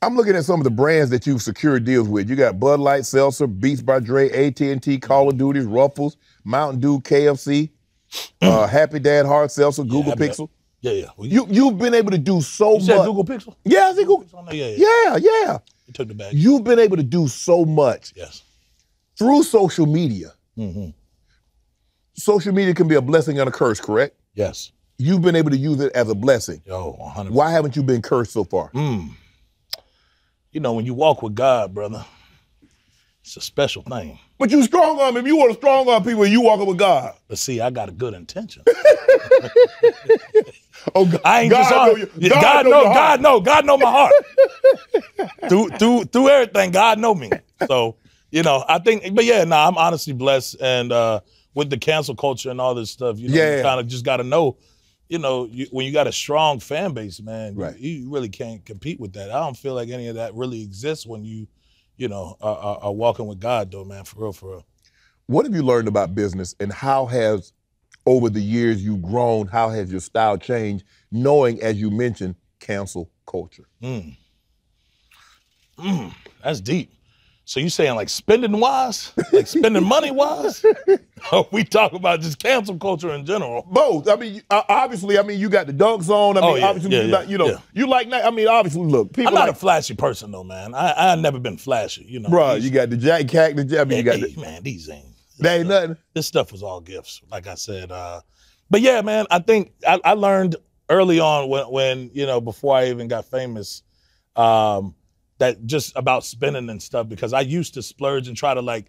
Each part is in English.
I'm looking at some of the brands that you've secured deals with. You got Bud Light, Seltzer, Beats by Dre, AT&T, Call of Duty, Ruffles, Mountain Dew, KFC, Happy Dad, Hard Seltzer, Google Pixel. Yeah. You've been able to do so much. You said Google Pixel? Yeah, I said Google. Yeah. You took the bag. You've been able to do so much. Yes. Through social media. Mm-hmm. Social media can be a blessing and a curse, correct? Yes. You've been able to use it as a blessing. 100%. Why haven't you been cursed so far? You know, when you walk with God, brother, it's a special thing. But you strong arm. If you want to strong arm people, you walking with God. But see, I got a good intention. Oh, God, I ain't God just know God know my heart. through everything, God know me. So, you know, I think, but yeah, I'm honestly blessed. And with the cancel culture and all this stuff, you know, you kind of just got to know, you know, when you got a strong fan base, man, you really can't compete with that. I don't feel like any of that really exists when you know, are walking with God, though, man, for real. What have you learned about business, and how has, over the years you've grown, how has your style changed, knowing, as you mentioned, cancel culture? That's deep. So you saying like spending wise, like spending money wise? Or we talk about just cancel culture in general? Both. I mean, obviously, you got the dunks on. You like, I mean, obviously, look, people. I'm not a flashy person though, man. I've never been flashy, you know. Bro, you got the Jack Cack, you got man, these ain't. That ain't nothing. This stuff was all gifts, like I said. But yeah, man, I think I learned early on when you know, before I even got famous, that just about spending and stuff, because I used to splurge and try to like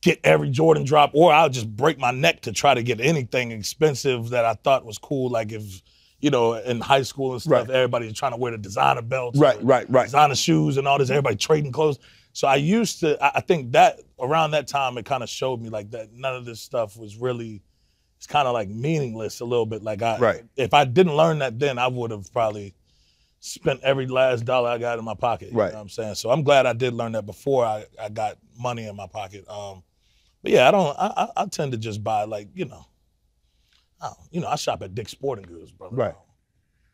get every Jordan drop, or I'll just break my neck to try to get anything expensive that I thought was cool. Like if, you know, in high school and stuff, everybody's trying to wear the designer belts, designer shoes and all this, everybody trading clothes. So I used to, I think that around that time, it kind of showed me like that none of this stuff was really, it's kind of like meaningless a little bit. Like if I didn't learn that then, I would have probably spent every last dollar I got in my pocket. You know what I'm saying? So I'm glad I did learn that before I got money in my pocket. But yeah, I tend to just buy like, you know, I shop at Dick's Sporting Goods, brother. Right.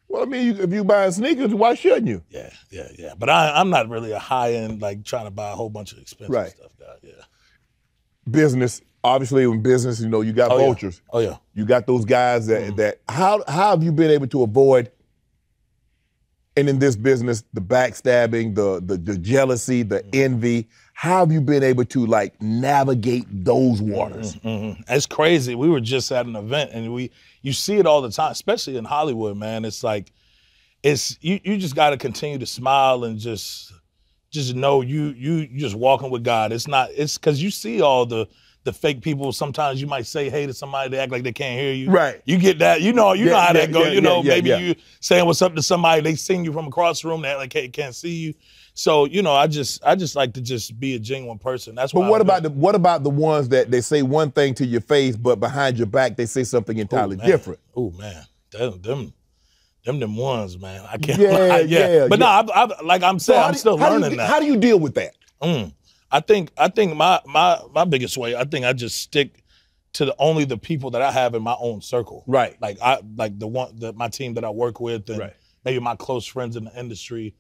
Well, I mean, if you buying sneakers, why shouldn't you? Yeah. But I'm not really a high-end, like, trying to buy a whole bunch of expensive stuff, guy. Yeah. Business, obviously in business, you know, you got vultures. Oh, yeah. You got those guys that how have you been able to avoid, and in this business, the backstabbing, the jealousy, the envy, how have you been able to like navigate those waters? It's crazy. We were just at an event and you see it all the time, especially in Hollywood, man. It's like, you just got to continue to smile and just know you just walking with God. It's because you see all the fake people. Sometimes you might say hey to somebody, they act like they can't hear you. Right. You get that. You know how that goes. Maybe you saying what's up to somebody, they sing you from across the room, they act like they can't see you. So, you know, I just like to just be a genuine person. That's why. But what about the ones that they say one thing to your face, but behind your back they say something entirely different? Oh man, them ones, man. I can't lie. But no, like I'm saying, I'm still learning that. How do you deal with that? I think my biggest way, I think I just stick to only the people that I have in my own circle. Right. Like my team that I work with and maybe my close friends in the industry.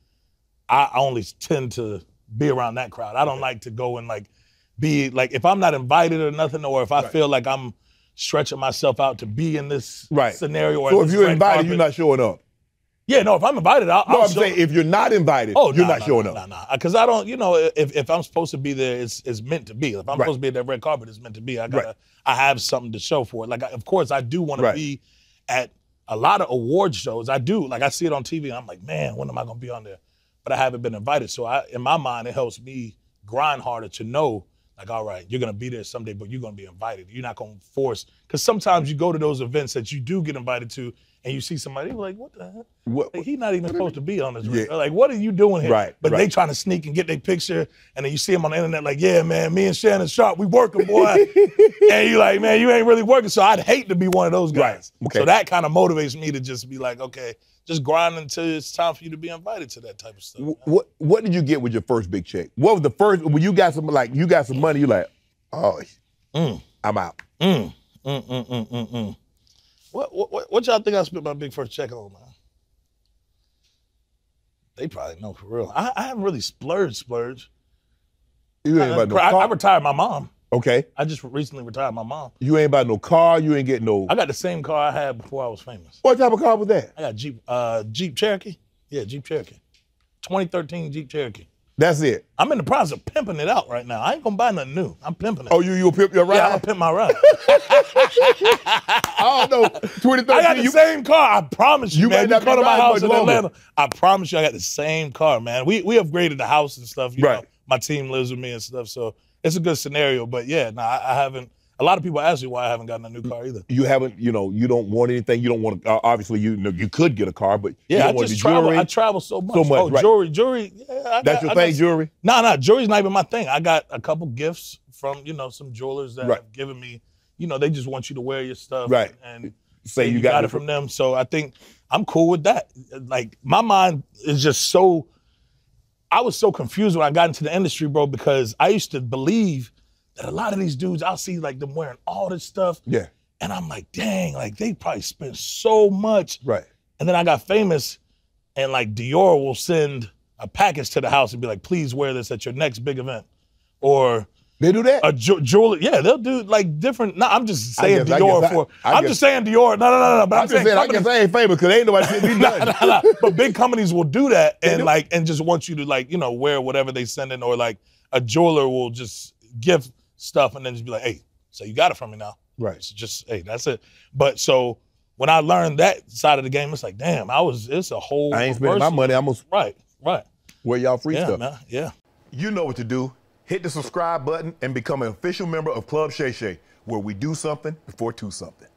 I only tend to be around that crowd. I don't like to go and like be like, if I'm not invited or nothing, or if I feel like I'm stretching myself out to be in this scenario. Or so if you're invited, you're not showing up. Yeah, no, if I'm invited, I'm saying if you're not invited, you're not showing up. Nah. Because I don't, you know, if I'm supposed to be there, it's meant to be. If I'm supposed to be at that red carpet, it's meant to be. I have something to show for it. Like, of course, I do want to be at a lot of award shows. I do. Like, I see it on TV, and I'm like, man, when am I going to be on there? But I haven't been invited. So in my mind, it helps me grind harder to know, like, all right, you're going to be there someday, but you're going to be invited. You're not going to force. Because sometimes you go to those events that you do get invited to, and you see somebody like, what the heck? Like, he's not even supposed to be on this. Yeah. Like, what are you doing here? But they trying to sneak and get their picture, and then you see them on the internet like, yeah, man, me and Shannon Sharpe, we working, boy. And you like, man, you ain't really working. So I'd hate to be one of those guys. Okay. So that kind of motivates me to just be like, okay, just grind until it's time for you to be invited to that type of stuff. What did you get with your first big check? What was the first, when you got some, like, you got some money, you like, oh, I'm out. What y'all think I spent my big first check on, man? They probably know for real. I haven't really splurged. You ain't about no car. I retired my mom. Okay. I just recently retired my mom. You ain't about no car. You ain't getting no. I got the same car I had before I was famous. What type of car was that? I got Jeep Cherokee. Yeah, Jeep Cherokee. 2013 Jeep Cherokee. That's it. I'm in the process of pimping it out right now. I ain't gonna buy nothing new. I'm pimping it. Oh, you pimp your ride? Yeah, I'm gonna pimp my ride. I don't know. 2013. I got the same car. I promise you, man. You come to my house in Atlanta. I promise you, I got the same car, man. We upgraded the house and stuff. You know, my team lives with me and stuff, so it's a good scenario. But yeah, no, I haven't. A lot of people ask me why I haven't gotten a new car either. You haven't, you don't want anything. You don't want to, obviously, you could get a car, but yeah, you don't I want just to travel. I travel so much. Oh, right. Jewelry. Yeah, that's your thing, jewelry? No, jewelry's not even my thing. I got a couple gifts from, some jewelers that have given me, they just want you to wear your stuff. Right. And say you got it from them. So I think I'm cool with that. Like, my mind is just so, I was so confused when I got into the industry, bro, because I used to believe that a lot of these dudes, I'll see like them wearing all this stuff. Yeah. And I'm like, dang, like they probably spent so much. Right. And then I got famous and like Dior will send a package to the house and be like, please wear this at your next big event. Or they do that? A jewelry, yeah, they'll do like different. No, I'm just saying Dior I'm just saying Dior. No. But I'm just saying, I guess I ain't famous because ain't nobody seen me done. No. But big companies will do that and just want you to wear whatever they send in, or like a jeweler will just give stuff and then just be like, hey, so you got it from me now. Right. So just, hey, that's it. But so when I learned that side of the game, it's like, damn, it's a whole I ain't spending my money. Right. Wear y'all free stuff. Man, yeah. You know what to do. Hit the subscribe button and become an official member of Club Shay Shay, where we do something before two something.